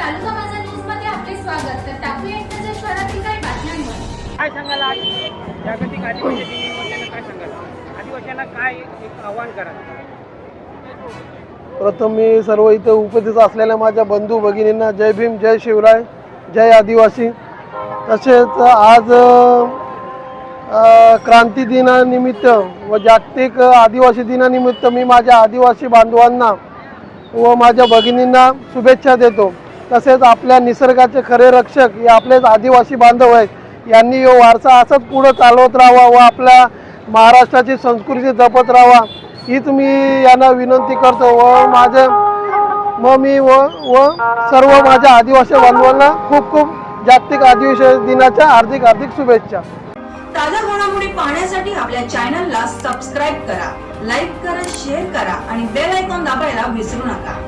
तालुका माझा न्यूज मध्ये आपले स्वागत। तर टाकूया एक नजर शहरातील काही बातम्यांवर। काय सांगाल आज जागतिक आदिवासी दिनानिमित्तानं काय सांगाल? आदिवासींना काय एक आव्हान कराल? प्रथम मी सर्व इथे उपस्थित असलेल्या माझ्या बंधू भगिनींना जय भीम, जय शिवराय, जय आदिवासी। तसेच आज क्रांती दिनानिमित्त व जागतिक आदिवासी दिनानिमित्त मी माझ्या आदिवासी बांधवांना व माझ्या भगिनींना शुभेच्छा देतो। तसेच आपल्या निसर्गाचे खरे रक्षक हे आपलेच आदिवासी बांधव आहेत। यांनी हा वारसा असंच पुढे चालवत राहावा व आपल्या महाराष्ट्राची संस्कृती जपत राहावा हीच मी यांना विनंती करतो व मी सर्व माझ्या आदिवासी बांधवांना खूप खूप जागतिक आदिवासी दिनाच्या हार्दिक शुभेच्छा। ताज्या घडामोडी पाहण्यासाठी आपल्या चॅनलला सबस्क्राईब करा, लाईक करा, शेअर करा आणि बेल आयकॉन दाबायला विसरू नका।